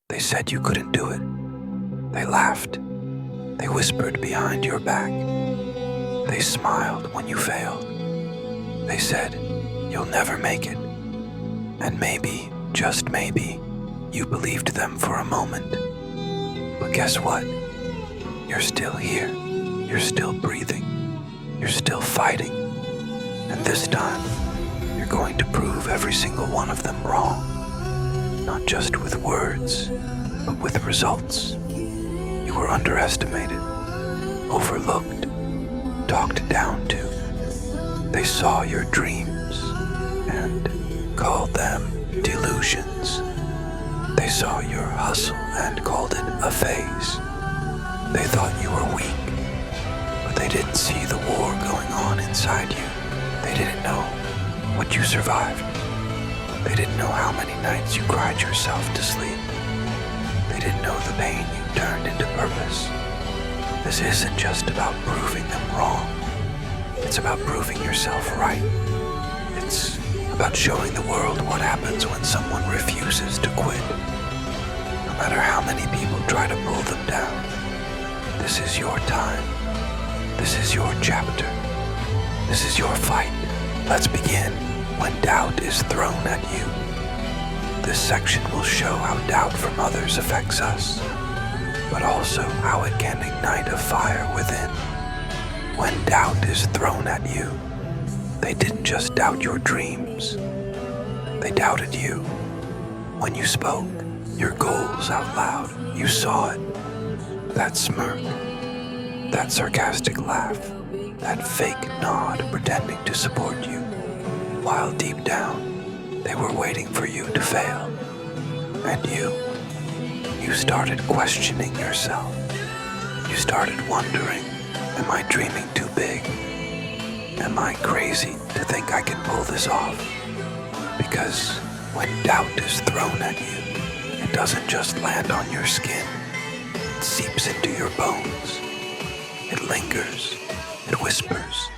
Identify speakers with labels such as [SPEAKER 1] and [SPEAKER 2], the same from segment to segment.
[SPEAKER 1] They said you couldn't do it. They laughed. They whispered behind your back. They smiled when you failed. They said, "You'll never make it." And maybe, just maybe, you believed them for a moment. But guess what? You're still here. You're still breathing. You're still fighting. And this time, you're going to prove every single one of them wrong. Not just with words, but with results. You were underestimated, overlooked, talked down to. They saw your dreams and called them delusions. They saw your hustle and called it a phase. They thought you were weak, but they didn't see the war going on inside you. They didn't know what you survived. They didn't know how many nights you cried yourself to sleep. They didn't know the pain you turned into purpose. This isn't just about proving them wrong. It's about proving yourself right. It's about showing the world what happens when someone refuses to quit. No matter how many people try to pull them down, this is your time. This is your chapter. This is your fight. Let's begin when doubt is thrown at you. This section will show how doubt from others affects us, but also how it can ignite a fire within. When doubt is thrown at you, they didn't just doubt your dreams. They doubted you. When you spoke your goals out loud, you saw it. That smirk, that sarcastic laugh, that fake nod pretending to support you, while deep down, they were waiting for you to fail. And you started questioning yourself. You started wondering, am I dreaming too big? Am I crazy to think I can pull this off? Because when doubt is thrown at you, it doesn't just land on your skin. It seeps into your bones. It lingers. It whispers.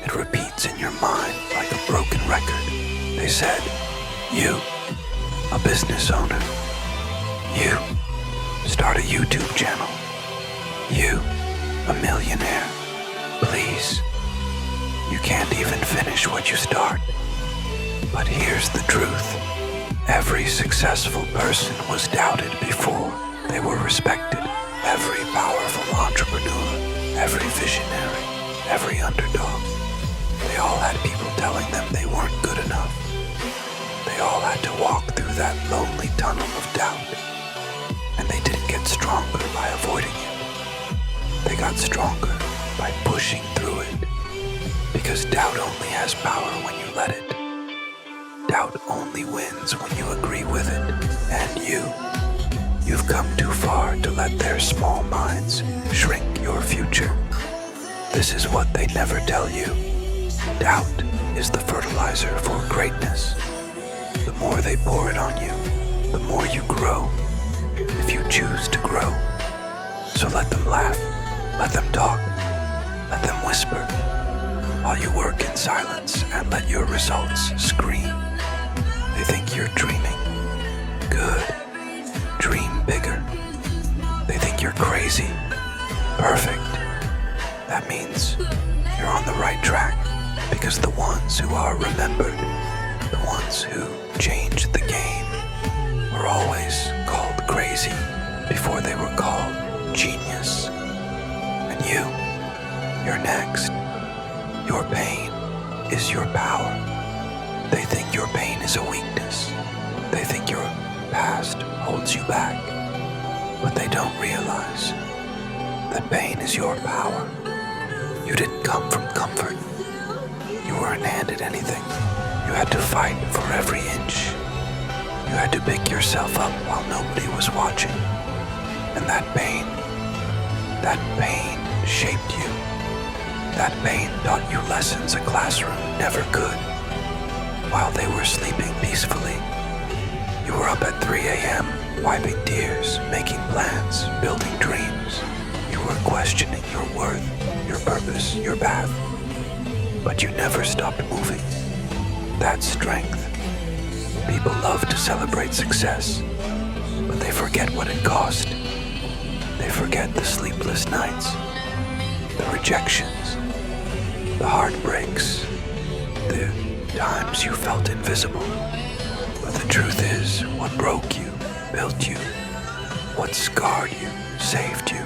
[SPEAKER 1] It repeats in your mind like a broken record. They said, you, a business owner. You, start a YouTube channel. You, a millionaire. Please, you can't even finish what you start. But here's the truth. Every successful person was doubted before they were respected. Every powerful entrepreneur, every visionary, every underdog. They all had people telling them they weren't good enough. They all had to walk through that lonely tunnel of doubt. And they didn't get stronger by avoiding it. They got stronger by pushing through it. Because doubt only has power when you let it. Doubt only wins when you agree with it. And you've come too far to let their small minds shrink your future. This is what they never tell you. Doubt is the fertilizer for greatness. The more they pour it on you, the more you grow, if you choose to grow. So let them laugh, let them talk, let them whisper, while you work in silence and let your results scream. They think you're dreaming. Good. Dream bigger. They think you're crazy. Perfect. That means you're on the right track, because the ones who are remembered, the ones who changed the game, were always called crazy before they were called genius. And you're next. Your pain is your power. They think your pain is a weakness. They think your past holds you back. But they don't realize that pain is your power. You didn't come from comfort. You weren't handed anything. You had to fight for every inch. You had to pick yourself up while nobody was watching. And that pain shaped you. That pain taught you lessons a classroom never could. While they were sleeping peacefully, you were up at 3 a.m., wiping tears, making plans, building dreams. You were questioning your worth, your purpose, your path. But you never stopped moving. That's strength. People love to celebrate success, but They forget what it cost. They forget the sleepless nights, the rejections, the heartbreaks, the times you felt invisible. But the truth is, what broke you, built you, what scarred you, saved you.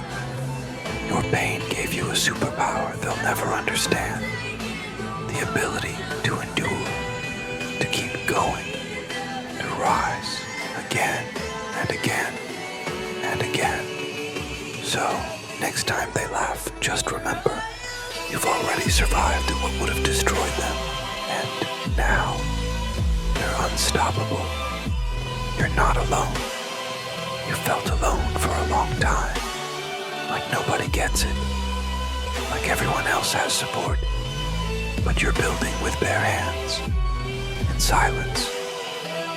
[SPEAKER 1] Your pain gave you a superpower they'll never understand. The ability to endure, to keep going, to rise again and again and again. So, next time they laugh, just remember, you've already survived what would have destroyed them. And now, you're unstoppable. You're not alone. You felt alone for a long time. Like nobody gets it. Like everyone else has support. But you're building with bare hands. In silence.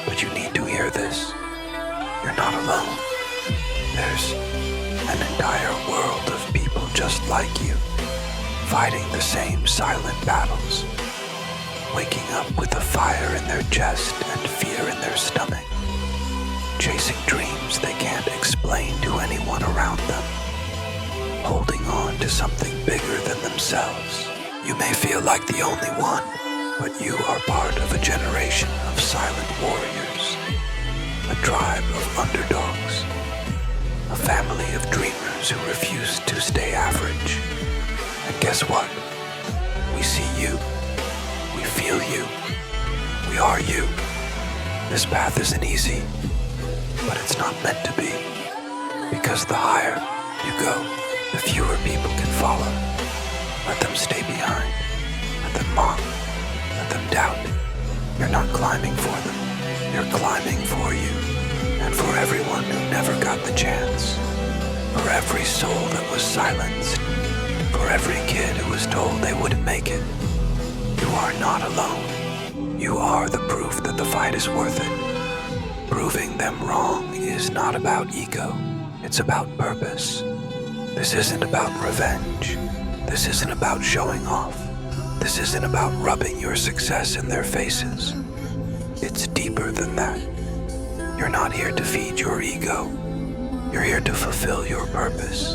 [SPEAKER 1] But you need to hear this. You're not alone. There's an entire world of people just like you, fighting the same silent battles, waking up with a fire in their chest and fear in their stomach, chasing dreams they can't explain to anyone around them, holding on to something bigger than themselves. You may feel like the only one, but you are part of a generation of silent warriors, a tribe of underdogs, a family of dreamers who refuse to stay average. And guess what? We see you. We feel you. We are you. This path isn't easy, but it's not meant to be. Because the higher you go, the fewer people can follow. Let them stay behind. Let them mock. Let them doubt. You're not climbing for them. You're climbing for you. And for everyone who never got the chance. For every soul that was silenced. For every kid who was told they wouldn't make it. You are not alone. You are the proof that the fight is worth it. Proving them wrong is not about ego. It's about purpose. This isn't about revenge. This isn't about showing off. This isn't about rubbing your success in their faces. It's deeper than that. You're not here to feed your ego. You're here to fulfill your purpose.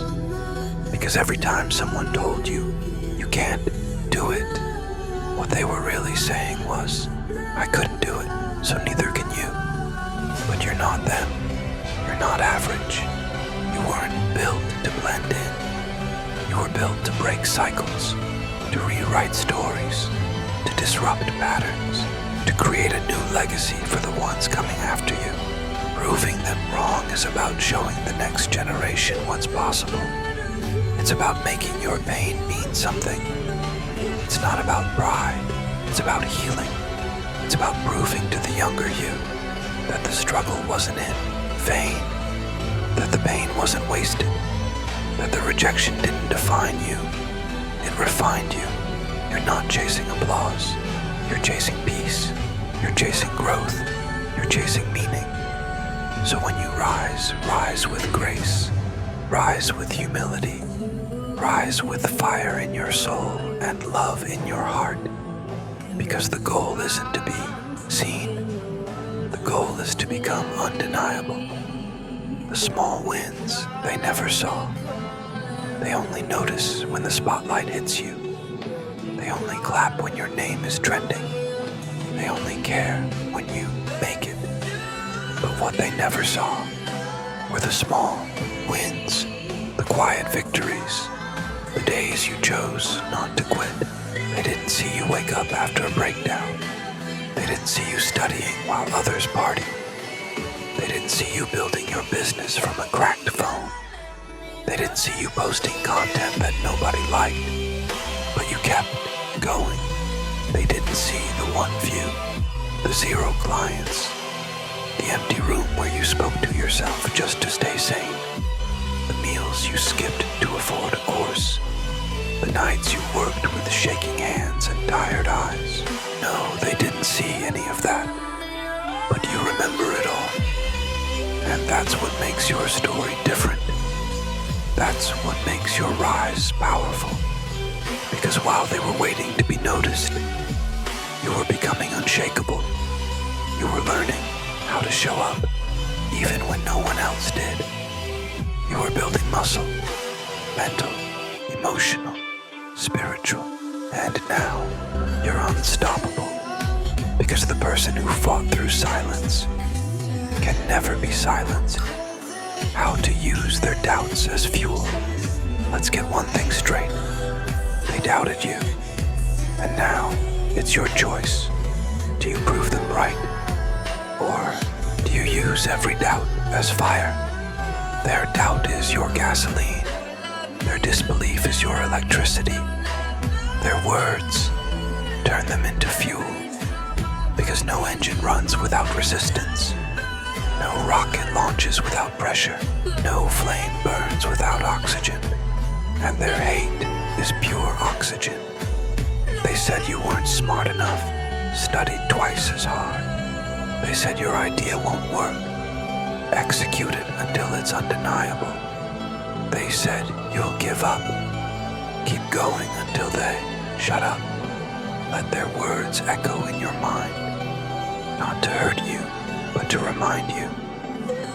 [SPEAKER 1] Because every time someone told you, you can't do it, what they were really saying was, I couldn't do it, so neither can you. But you're not them. You're not average. You weren't built to blend in. You were built to break cycles, to rewrite stories, to disrupt patterns, to create a new legacy for the ones coming after you. Proving them wrong is about showing the next generation what's possible. It's about making your pain mean something. It's not about pride. It's about healing. It's about proving to the younger you that the struggle wasn't in vain, that the pain wasn't wasted, that the rejection didn't define you. It refined you. You're not chasing applause. You're chasing peace. You're chasing growth. You're chasing meaning. So when you rise, rise with grace. Rise with humility. Rise with fire in your soul and love in your heart. Because the goal isn't to be seen. The goal is to become undeniable. The small wins they never saw. They only notice when the spotlight hits you. They only clap when your name is trending. They only care when you make it. But what they never saw were the small wins, the quiet victories, the days you chose not to quit. They didn't see you wake up after a breakdown. They didn't see you studying while others party. They didn't see you building your business from a cracked phone. They didn't see you posting content that nobody liked, but you kept going. They didn't see the one view, the 0 clients, the empty room where you spoke to yourself just to stay sane, the meals you skipped to afford a course, the nights you worked with shaking hands and tired eyes. No, they didn't see any of that, but you remember it all. And that's what makes your story different. That's what makes your rise powerful. Because while they were waiting to be noticed, you were becoming unshakable. You were learning how to show up, even when no one else did. You were building muscle, mental, emotional, spiritual, and now you're unstoppable. Because the person who fought through silence can never be silenced. How to use their doubts as fuel. Let's get one thing straight. They doubted you, and now it's your choice. Do you prove them right? Or do you use every doubt as fire? Their doubt is your gasoline. Their disbelief is your electricity. Their words, turn them into fuel. Because no engine runs without resistance. No rocket launches without pressure. No flame burns without oxygen. And their hate is pure oxygen. They said you weren't smart enough, studied twice as hard. They said your idea won't work. Execute it until it's undeniable. They said you'll give up. Keep going until they shut up. Let their words echo in your mind. Not to hurt you, but to remind you.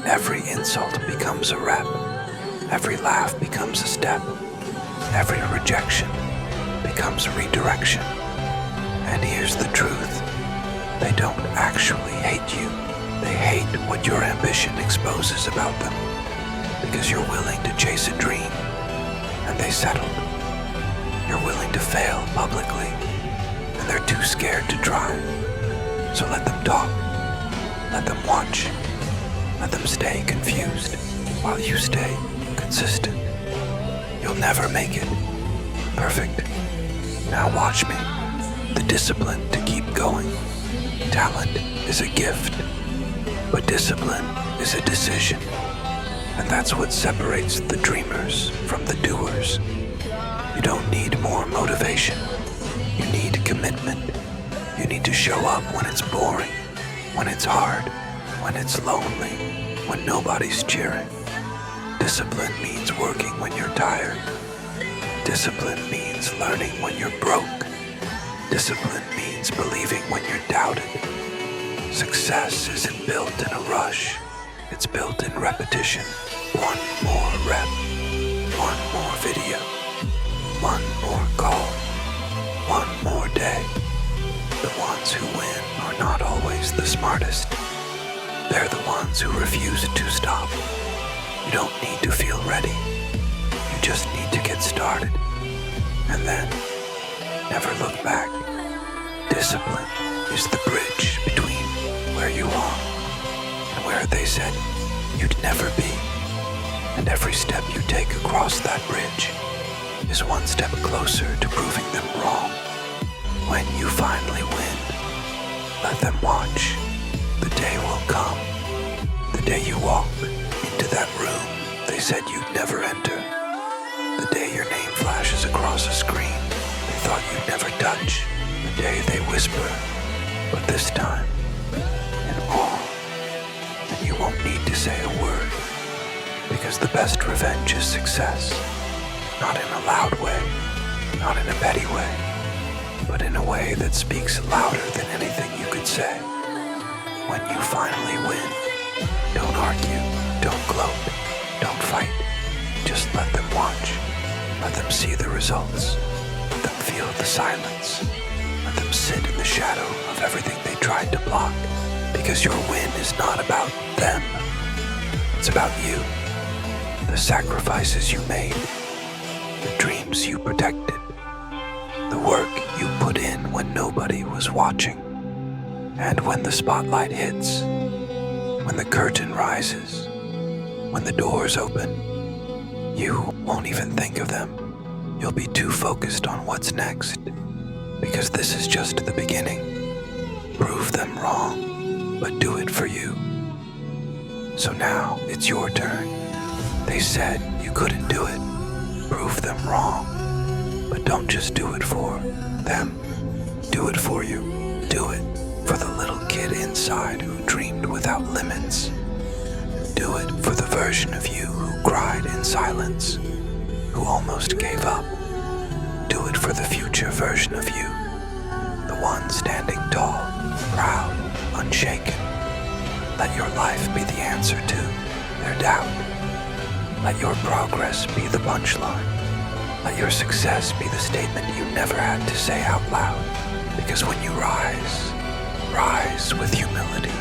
[SPEAKER 1] Every insult becomes a rep. Every laugh becomes a step. Every rejection becomes redirection. And here's the truth. They don't actually hate you. They hate what your ambition exposes about them. Because you're willing to chase a dream, and they settled. You're willing to fail publicly, and they're too scared to try. So let them talk. Let them watch. Let them stay confused while you stay consistent. You'll never make it perfect. Now watch me. The discipline to keep going. Talent is a gift, but discipline is a decision. And that's what separates the dreamers from the doers. You don't need more motivation. You need commitment. You need to show up when it's boring, when it's hard, when it's lonely, when nobody's cheering. Discipline means working when you're tired. Discipline means learning when you're broke. Discipline means believing when you're doubted. Success isn't built in a rush. It's built in repetition. One more rep, one more video, one more call, one more day. The ones who win are not always the smartest. They're the ones who refuse to stop. You don't need to feel ready. You just need to get started. And then, never look back. Discipline is the bridge between where you are and where they said you'd never be. And every step you take across that bridge is one step closer to proving them wrong. When you finally win, let them watch. The day will come. The day you walk into that room they said you'd never enter. The day your name flashes across a screen they thought you'd never touch. The day they whisper, but this time, in awe. And you won't need to say a word. Because the best revenge is success. Not in a loud way, not in a petty way, but in a way that speaks louder than anything you could say. When you finally win, don't argue, don't gloat, don't fight. Just let them watch. Let them see the results. Let them feel the silence. Let them sit in the shadow of everything they tried to block. Because your win is not about them. It's about you. The sacrifices you made, the dreams you protected, the work you put in when nobody was watching. And when the spotlight hits, when the curtain rises, when the doors open, you won't even think of them. You'll be too focused on what's next, because this is just the beginning. Prove them wrong, but do it for you. So now it's your turn. They said you couldn't do it. Prove them wrong. But don't just do it for them. Do it for you. Do it for the little kid inside who dreamed without limits. Do it for the version of you who cried in silence, who almost gave up. Do it for the future version of you, the one standing tall, proud, unshaken. Let your life be the answer to their doubt. Let your progress be the punchline. Let your success be the statement you never had to say out loud. Because when you rise, rise with humility,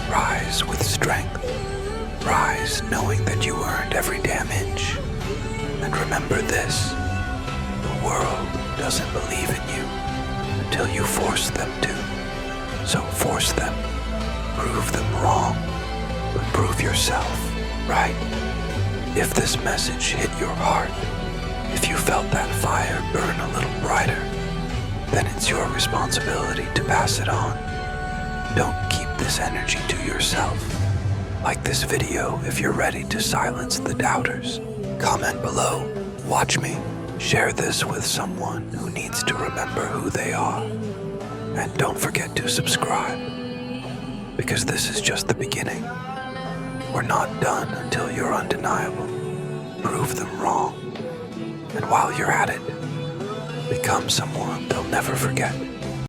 [SPEAKER 1] rise with strength, rise knowing that you earned every damn inch. And remember this, the world doesn't believe in you until you force them to. So force them, prove them wrong, but prove yourself right. If this message hit your heart, if you felt that fire burn a little brighter, then it's your responsibility to pass it on. Don't keep this energy to yourself. Like this video if you're ready to silence the doubters. Comment below, watch me, share this with someone who needs to remember who they are. And don't forget to subscribe, because this is just the beginning. We're not done until you're undeniable. Prove them wrong. And while you're at it, become someone they'll never forget.